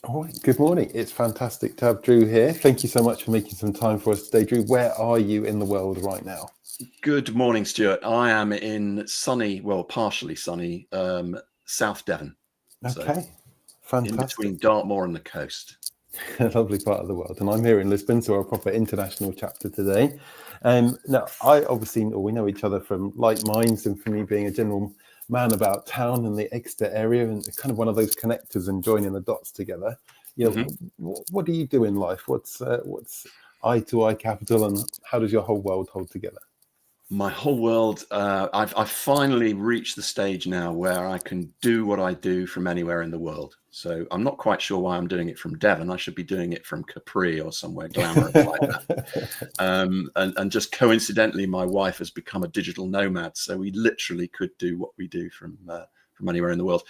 All right, good morning. It's fantastic to have Drew here. Thank you so much for making some time for us today. Drew, where are you in the world right now? Good morning, Stuart. I am in sunny, well, partially sunny, South Devon. So Okay, in fantastic. between Dartmoor and the coast. A lovely part of the world. And I'm here in Lisbon, so we're a proper international chapter today. Now, we know each other from like minds, and for me being a general man about town and the Exeter area, and kind of one of those connectors and joining the dots together. Mhm. What do you do in life? What's eye to eye capital, and how does your whole world hold together? My whole world, I've finally reached the stage now where I can do what I do from anywhere in the world. So I'm not quite sure why I'm doing it from Devon. I should be doing it from Capri or somewhere glamorous like that. And just coincidentally, my wife has become a digital nomad, so we literally could do what we do from anywhere in the world.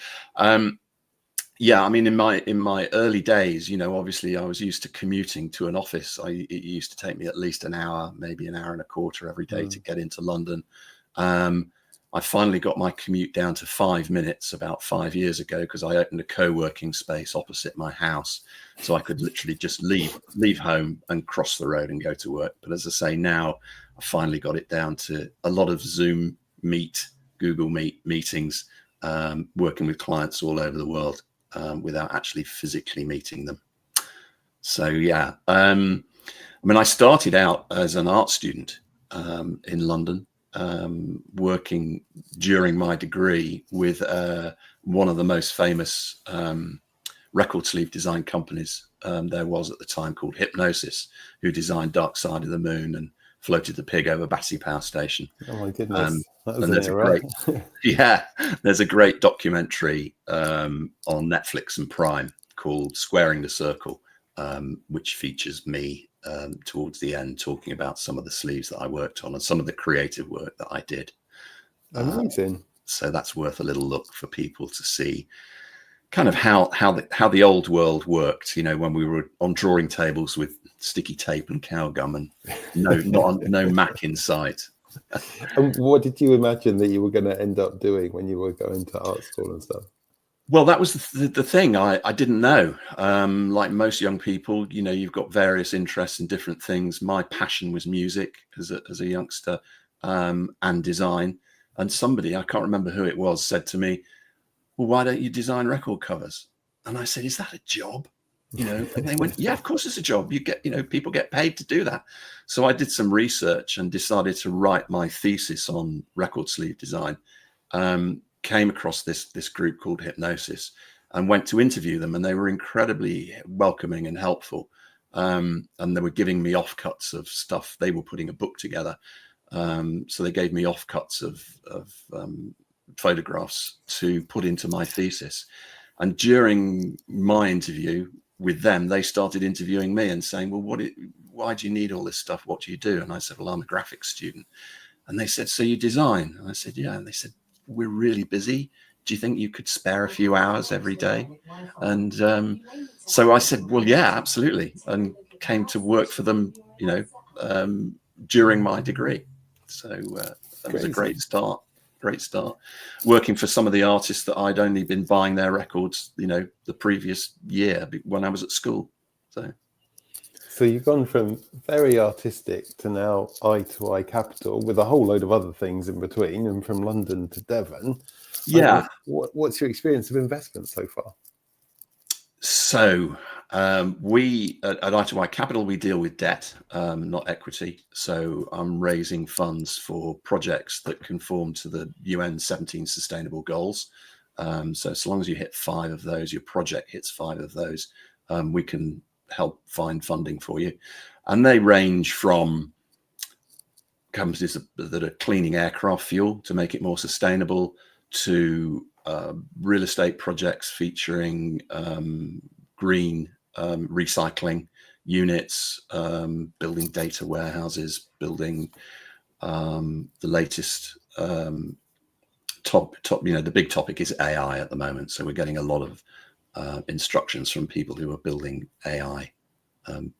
Yeah, I mean, in my early days, obviously I was used to commuting to an office. It used to take me at least an hour, maybe an hour and a quarter every day to get into London. I finally got my commute down to 5 minutes about 5 years ago because I opened a co-working space opposite my house, so I could literally just leave home and cross the road and go to work. But as I say, now I finally got it down to a lot of Zoom Meet, Google Meet meetings, working with clients all over the world. Without actually physically meeting them. So yeah, I mean, I started out as an art student in London, working during my degree with one of the most famous record sleeve design companies there was at the time, called Hypnosis, who designed Dark Side of the Moon and Floated the Pig over Battersea Power Station. Oh my goodness, that was And an there's a era. great documentary on Netflix and Prime called Squaring the Circle, which features me towards the end talking about some of the sleeves that I worked on and some of the creative work that I did. Amazing. So that's worth a little look for people to see kind of how the old world worked, when we were on drawing tables with sticky tape and cow gum and no Mac in sight. And what did you imagine that you were going to end up doing when you were going to art school and stuff? Well, that was the thing. I didn't know. Like most young people, you've got various interests in different things. My passion was music as a youngster, and design. And somebody, I can't remember who it was, said to me, "Well, why don't you design record covers?" And I said, "Is that a job?" And they went, "Yeah, of course it's a job. You get, people get paid to do that." So I did some research and decided to write my thesis on record sleeve design. Came across this group called Hypnosis and went to interview them, and they were incredibly welcoming and helpful. And they were giving me offcuts of stuff. They were putting a book together. So they gave me offcuts of photographs to put into my thesis. And during my interview with them, they started interviewing me and saying, "Well, why do you need all this stuff? What do you do?" And I said, "Well, I'm a graphics student." And they said, "So you design?" And I said, "Yeah." And they said, "We're really busy. Do you think you could spare a few hours every day?" And so I said, "Well, yeah, absolutely." And came to work for them, during my degree. So that was a Crazy. great start. Great start. Working for some of the artists that I'd only been buying their records, the previous year when I was at school. So you've gone from very artistic to now eye to eye capital with a whole load of other things in between, and from London to Devon. Yeah. What's your experience of investment so far? So we at I2I Capital, we deal with debt, not equity. So I'm raising funds for projects that conform to the UN 17 Sustainable Goals. So as long as you hit 5 of those, your project hits 5 of those, we can help find funding for you. And they range from companies that are cleaning aircraft fuel to make it more sustainable, to real estate projects featuring green recycling units, building data warehouses, building the latest top. The big topic is AI at the moment. So we're getting a lot of instructions from people who are building AI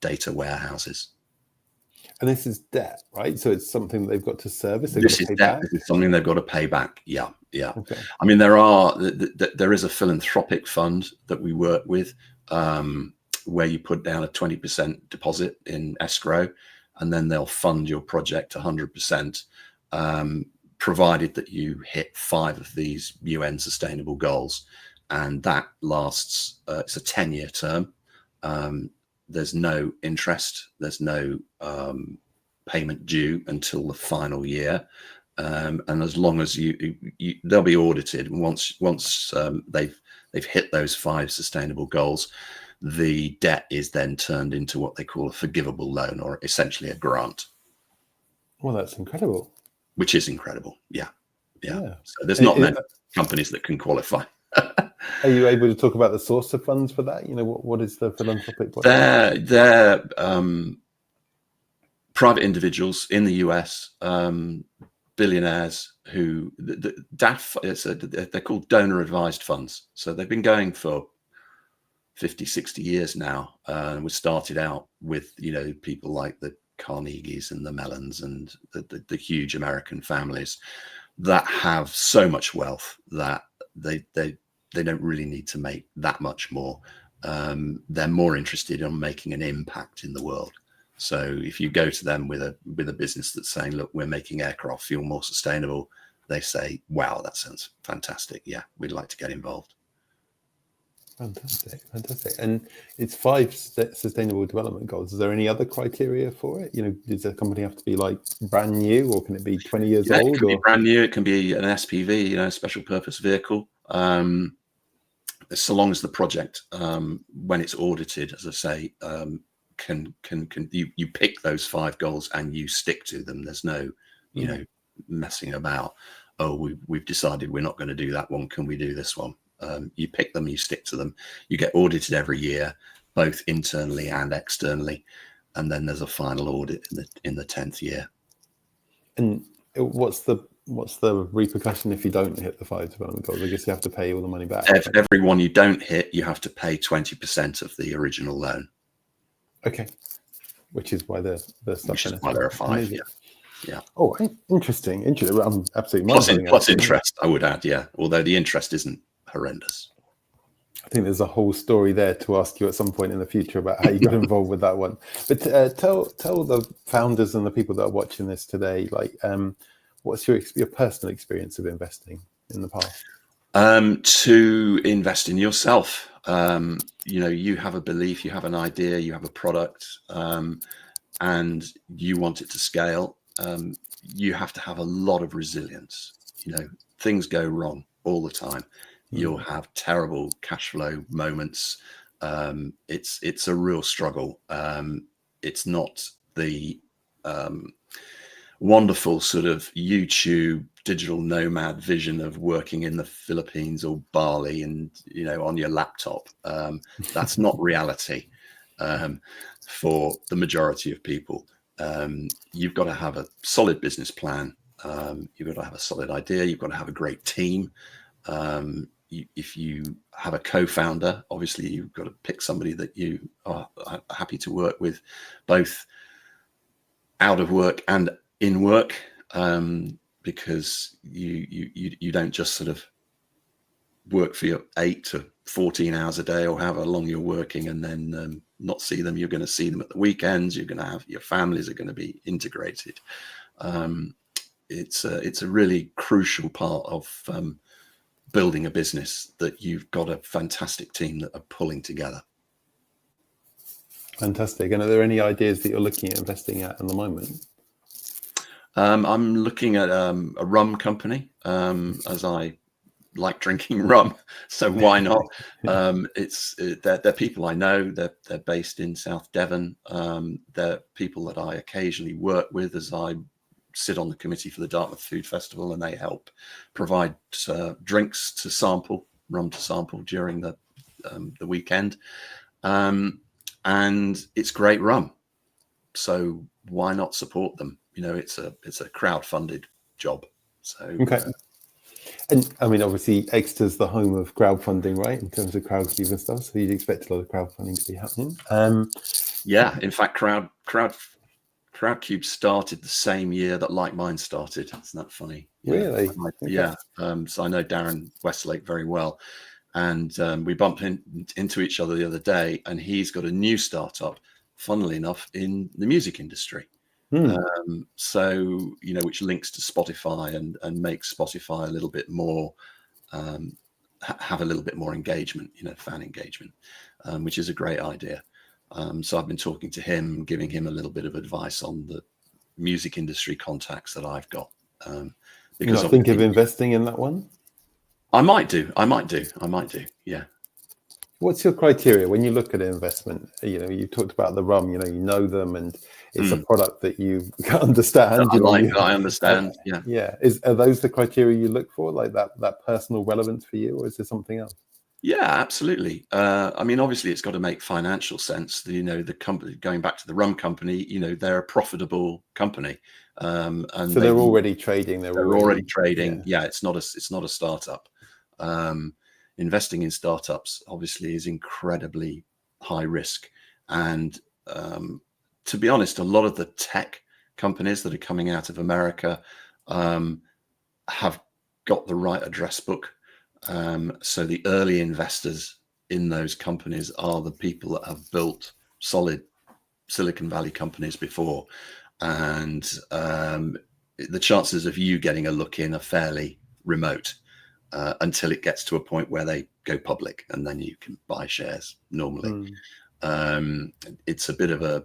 data warehouses. And this is debt, right? So it's something that they've got to service. They've This got to is pay debt. back. This is something they've got to pay back. Yeah. Okay. I mean, there is a philanthropic fund that we work with, where you put down a 20% deposit in escrow, and then they'll fund your project 100%, provided that you hit 5 of these UN sustainable goals. And that lasts, it's a 10-year term. There's no interest, there's no payment due until the final year. And as long as they'll be audited. And once they've hit those 5 sustainable goals, the debt is then turned into what they call a forgivable loan, or essentially a grant. Well, that's incredible. Which is incredible. Yeah. So there's And not many companies that can qualify. Are you able to talk about the source of funds for that? What is the philanthropic body? They're private individuals in the US, billionaires who they're called donor advised funds. So they've been going for 50, 60 years now. We started out with, people like the Carnegies and the Mellons and the huge American families that have so much wealth that they don't really need to make that much more. They're more interested in making an impact in the world. So if you go to them with a business that's saying, look, we're making aircraft fuel more sustainable, they say, wow, that sounds fantastic. Yeah, we'd like to get involved. Fantastic. And it's 5 sustainable development goals. Is there any other criteria for it? Does the company have to be like brand new, or can it be 20 years old? It can be brand new. It can be an SPV, a special purpose vehicle. So long as the project, when it's audited, as I say, can you pick those 5 goals and you stick to them. There's no, messing about. Oh, we've decided we're not going to do that one. Can we do this one? You pick them, you stick to them. You get audited every year, both internally and externally, and then there's a final audit in the 10th year. And what's the repercussion if you don't hit the 5 development goals? I guess you have to pay all the money back. Every one you don't hit, you have to pay 20% of the original loan. Okay, which is why the stuff. Which is why there are 5. Yeah. Oh, interesting. I'm absolutely plus interest, I would add. Yeah, although the interest isn't horrendous. I think there's a whole story there to ask you at some point in the future about how you got involved with that one. But tell the founders and the people that are watching this today, what's your personal experience of investing in the past? To invest in yourself. You have a belief, you have an idea, you have a product, and you want it to scale. You have to have a lot of resilience. Things go wrong all the time. You'll have terrible cash flow moments. It's a real struggle. It's not the wonderful sort of YouTube digital nomad vision of working in the Philippines or Bali and on your laptop. That's not reality for the majority of people. You've got to have a solid business plan. You've got to have a solid idea. You've got to have a great team. If you have a co-founder, obviously you've got to pick somebody that you are happy to work with, both out of work and in work, because you don't just sort of work for your 8 to 14 hours a day or however long you're working and then not see them. You're going to see them at the weekends. You're going to have your families are going to be integrated. It's a really crucial part of building a business, that you've got a fantastic team that are pulling together. Fantastic. And are there any ideas that you're looking at investing at the moment? I'm looking at a rum company, as I like drinking rum, so why not? They're people I know. They're based in South Devon. They're people that I occasionally work with as I sit on the committee for the Dartmouth Food Festival, and they help provide drinks to sample, rum to sample during the weekend. And it's great rum, so why not support them? It's a crowd-funded job. So okay. And I mean, obviously, Exeter's the home of crowdfunding, right? In terms of crowdfunding and stuff, so you'd expect a lot of crowdfunding to be happening. Yeah, in fact, Crowdcube started the same year that Like Mine started. Isn't that funny? Really? Yeah. So I know Darren Westlake very well. And we bumped into each other the other day, and he's got a new startup, funnily enough, in the music industry. So, which links to Spotify and makes Spotify a little bit more, have a little bit more engagement, fan engagement, which is a great idea. So I've been talking to him, giving him a little bit of advice on the music industry contacts that I've got. Because I think of investing in that one. I might do. Yeah. What's your criteria when you look at an investment? You talked about the rum. You know them, and it's a product that you understand. I understand. Yeah. Are those the criteria you look for, like that personal relevance for you, or is there something else? Yeah, absolutely. I mean, obviously, it's got to make financial sense. The company, going back to the rum company, they're a profitable company, and so they're already trading. They're already trading. Yeah, it's not a startup. Investing in startups obviously is incredibly high risk, and to be honest, a lot of the tech companies that are coming out of America have got the right address book. So the early investors in those companies are the people that have built solid Silicon Valley companies before, and the chances of you getting a look in are fairly remote. Until it gets to a point where they go public, and then you can buy shares normally. It's a bit of a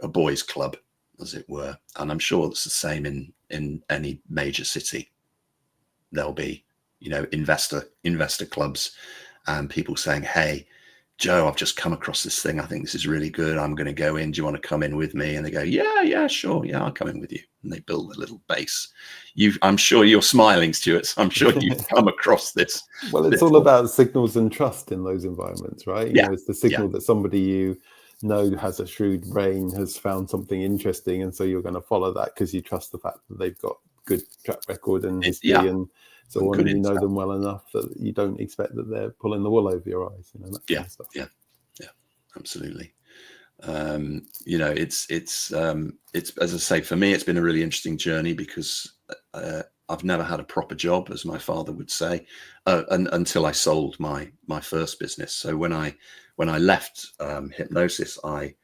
boys' club, as it were, and I'm sure it's the same in any major city. There'll be investor clubs and people saying, "Hey, Joe, I've just come across this thing. I think this is really good. I'm going to go in. Do you want to come in with me?" And they go, yeah, sure. Yeah, I'll come in with you. And they build a little base. I'm sure you're smiling, Stuart. So I'm sure you've come across this. Well, it's all about signals and trust in those environments, right? Yeah. It's the signal that somebody has a shrewd brain, has found something interesting. And so you're going to follow that because you trust the fact that they've got good track record and history and so on, and you know them well enough that you don't expect that they're pulling the wool over your eyes. That kind of stuff. Yeah, absolutely. It's as I say, for me, it's been a really interesting journey because I've never had a proper job, as my father would say, until I sold my first business. So when I left Hypnosis, I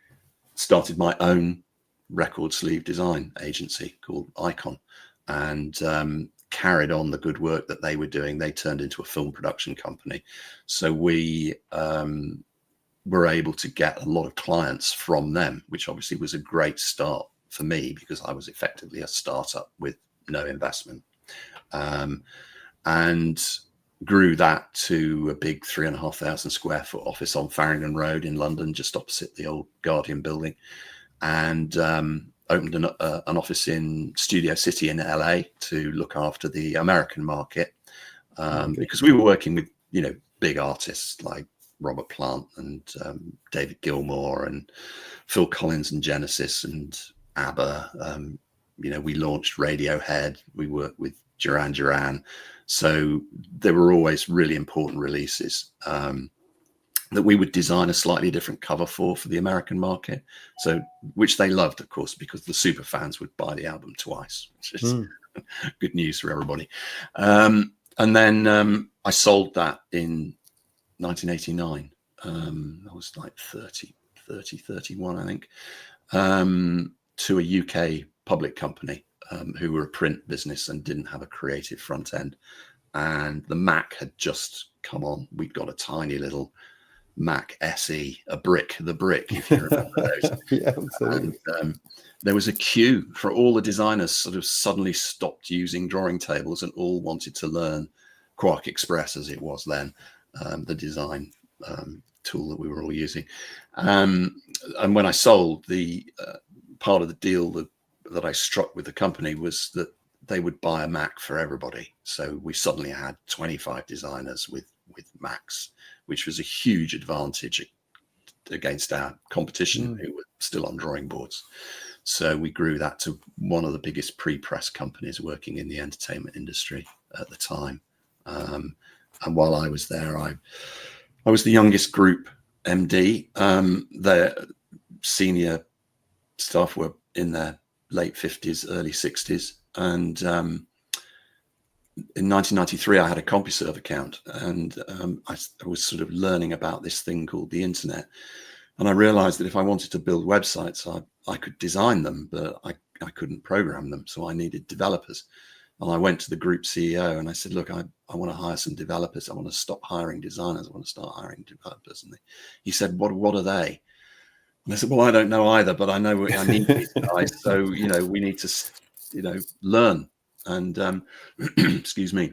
started my own record sleeve design agency called Icon, and carried on the good work that they were doing. They turned into a film production company. So we were able to get a lot of clients from them, which obviously was a great start for me because I was effectively a startup with no investment, and grew that to a big 3,500 square foot office on Farringdon Road in London, just opposite the old Guardian building, and opened an office in Studio City in LA to look after the American market, because we were working with big artists like Robert Plant and David Gilmour and Phil Collins and Genesis and ABBA. We launched Radiohead. We worked with Duran Duran. So there were always really important releases that we would design a slightly different cover for the American market. So, which they loved, of course, because the super fans would buy the album twice, which is good news for everybody. And then I sold that in 1989. I was like 31, I think, to a UK public company who were a print business and didn't have a creative front end. And the Mac had just come on. We'd got a tiny little Mac SE, the brick, if you remember those. Yeah, absolutely. And there was a queue for all the designers sort of suddenly stopped using drawing tables and all wanted to learn Quark Express, as it was then, the design tool that we were all using. And when I sold, the part of the deal that I struck with the company was that they would buy a Mac for everybody. So we suddenly had 25 designers with Macs, which was a huge advantage against our competition who were still on drawing boards. So we grew that to one of the biggest pre-press companies working in the entertainment industry at the time. And while I was there, I was the youngest group MD. The senior staff were in their late 50s, early 60s. And in 1993, I had a CompuServe account, and I was sort of learning about this thing called the internet. And I realized that if I wanted to build websites, I could design them, but I couldn't program them. So I needed developers. And I went to the group CEO and I said, look, I want to hire some developers. I want to stop hiring designers. I want to start hiring developers. And he said, what are they? And I said, well, I don't know either, but I know I need these guys. So, we need to, learn. And excuse me,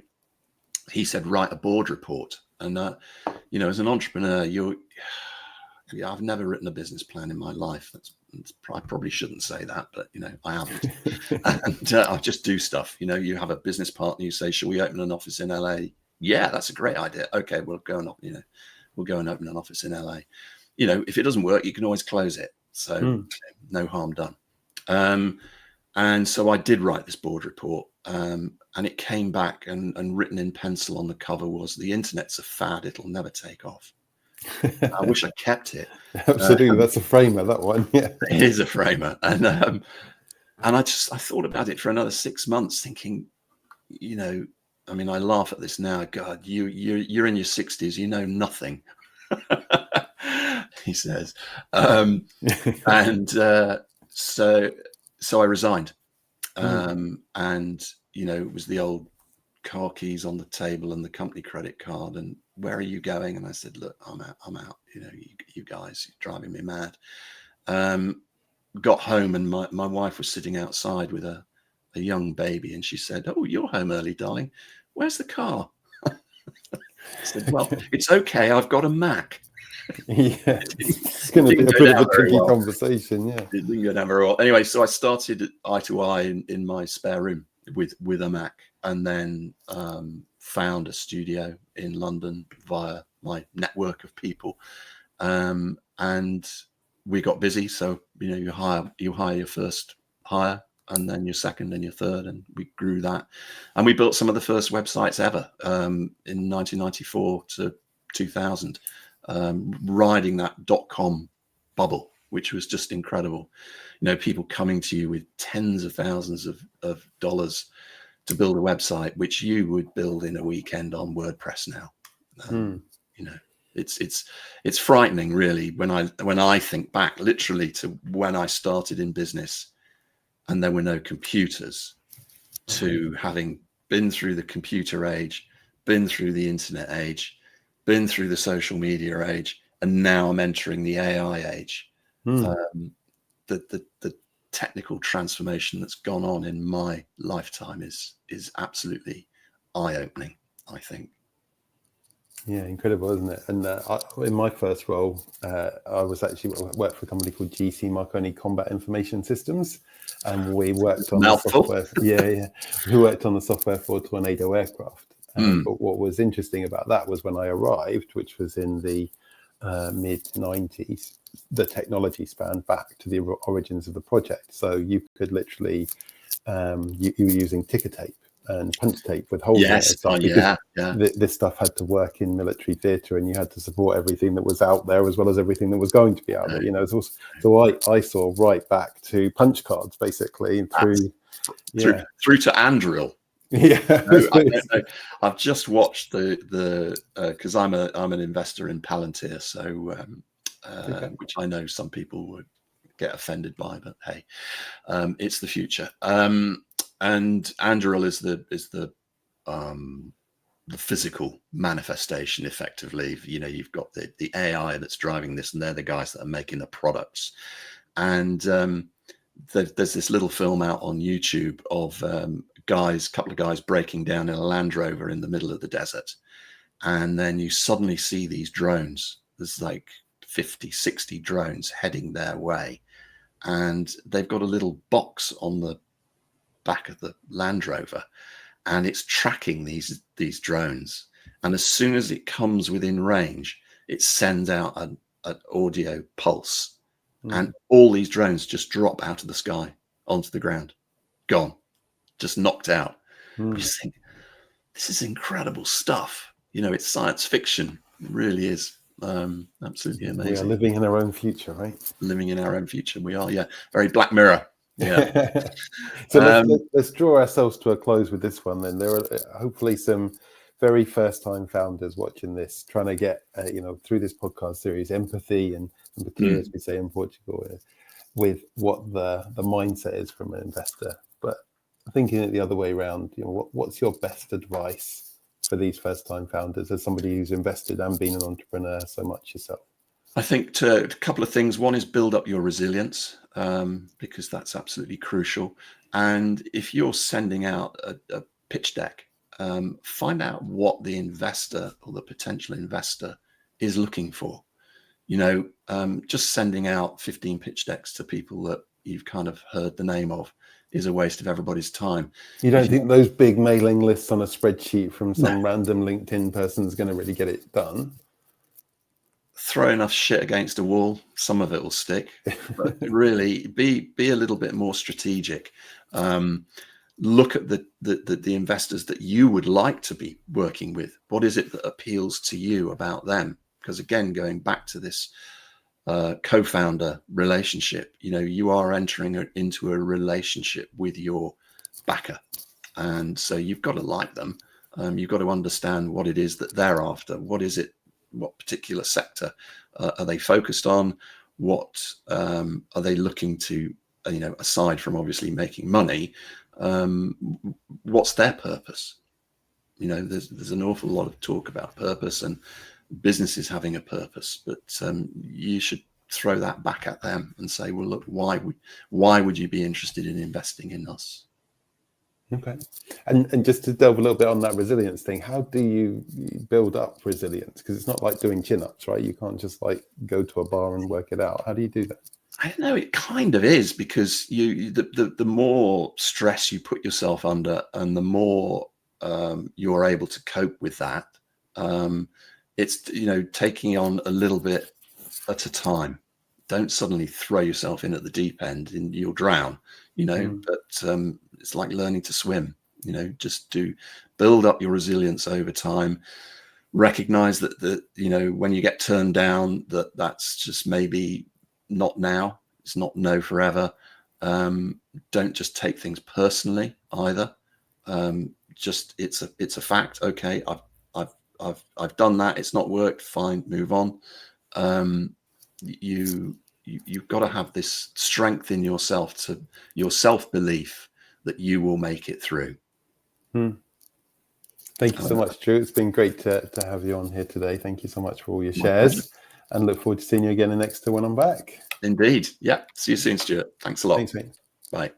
he said, write a board report. And, as an entrepreneur, I've never written a business plan in my life. I probably shouldn't say that, but I haven't. And I just do stuff. You have a business partner. You say, "Shall we open an office in LA?" Yeah, that's a great idea. Okay, we'll go and open an office in LA. If it doesn't work, you can always close it. So no harm done. And so I did write this board report, and it came back and written in pencil on the cover was, "The internet's a fad. It'll never take off." I wish I kept it. Absolutely, that's a framer, that one. Yeah, it is a framer. And I thought about it for another 6 months, thinking, I laugh at this now. God, you're in your 60s, you know nothing. He says, and so I resigned, and it was the old car keys on the table and the company credit card, and where are you going? And I said, look, I'm out. You guys, you're driving me mad. Got home, and my wife was sitting outside with a young baby, and she said, "Oh, you're home early, darling. Where's the car?" I said, "Well, it's okay. I've got a Mac." Yeah, it's going to be a bit of a tricky conversation. Yeah, it didn't go down very well. Anyway, so I started Eye to Eye in my spare room with a Mac, and then found a studio in London via my network of people, and we got busy. So you hire your first hire, and then your second and your third, and we grew that, and we built some of the first websites ever in 1994 to 2000, riding that .com bubble, which was just incredible. People coming to you with tens of thousands of dollars to build a website, which you would build in a weekend on WordPress now. It's frightening, really, when I think back literally to when I started in business and there were no computers, to having been through the computer age, been through the internet age, been through the social media age, and now I'm entering the AI age. The technical transformation that's gone on in my lifetime is absolutely eye-opening, I think. Yeah, incredible, isn't it? And in my first role, I was actually worked for a company called GC, Marconi Combat Information Systems, and we worked on the software. Yeah, we worked on the software for Tornado aircraft. But what was interesting about that was when I arrived, which was in the mid 90s, the technology spanned back to the origins of the project. So you could literally, you were using ticker tape and punch tape with holes in it. This stuff had to work in military theatre, and you had to support everything that was out there as well as everything that was going to be out there. So I saw right back to punch cards, basically, through to Andril. Yeah, I've just watched the because I'm an investor in Palantir, so which I know some people would get offended by, but hey, it's the future. And Andril is the physical manifestation, effectively. You've got the AI that's driving this, and they're the guys that are making the products. And there's this little film out on YouTube of couple of guys breaking down in a Land Rover in the middle of the desert, and then you suddenly see these drones. There's like 50, 60 drones heading their way, and they've got a little box on the back of the Land Rover, and it's tracking these drones, and as soon as it comes within range, it sends out an audio pulse, and all these drones just drop out of the sky onto the ground, gone, just knocked out. You just think, this is incredible stuff. It's science fiction. It really is. Absolutely amazing. We are living in our own future, right? Living in our own future. We are, yeah. Very Black Mirror. Yeah. So let's draw ourselves to a close with this one. Then there are hopefully some very first-time founders watching this, trying to get through this podcast series empathy and as we say in Portugal, with what the mindset is from an investor. But thinking it the other way around, what's your best advice for these first-time founders as somebody who's invested and been an entrepreneur so much yourself? I think a couple of things. One is build up your resilience, because that's absolutely crucial. And if you're sending out a pitch deck, find out what the investor or the potential investor is looking for. Just sending out 15 pitch decks to people that you've kind of heard the name of is a waste of everybody's time. You don't think those big mailing lists on a spreadsheet from some random LinkedIn person is going to really get it done? Throw enough shit against a wall, some of it will stick. But really, be a little bit more strategic. Look at the investors that you would like to be working with. What is it that appeals to you about them? Because again, going back to this co-founder relationship, you are entering into a relationship with your backer, and so you've got to like them. You've got to understand what it is that they're after. What particular sector are they focused on? What are they looking to, aside from obviously making money, what's their purpose? There's an awful lot of talk about purpose and businesses having a purpose, but you should throw that back at them and say, well, look, why would you be interested in investing in us? Okay. And just to delve a little bit on that resilience thing, how do you build up resilience? Because it's not like doing chin-ups, right? You can't just go to a bar and work it out. How do you do that? I don't know. It kind of is, because the more stress you put yourself under, and the more you're able to cope with that, it's taking on a little bit at a time. Don't suddenly throw yourself in at the deep end and you'll drown. But it's like learning to swim. Just to build up your resilience over time. Recognize that when you get turned down, that's just maybe not now. It's not no forever. Don't just take things personally either. Just it's a fact. Okay, I've done that. It's not worked. Fine, move on. You've got to have this strength in yourself, to your self-belief that you will make it through. Thank you so much, Drew. It's been great to have you on here today. Thank you so much for all your shares, and look forward to seeing you again next to when I'm back. Indeed. Yeah. See you soon, Stuart. Thanks a lot. Thanks, mate. Bye.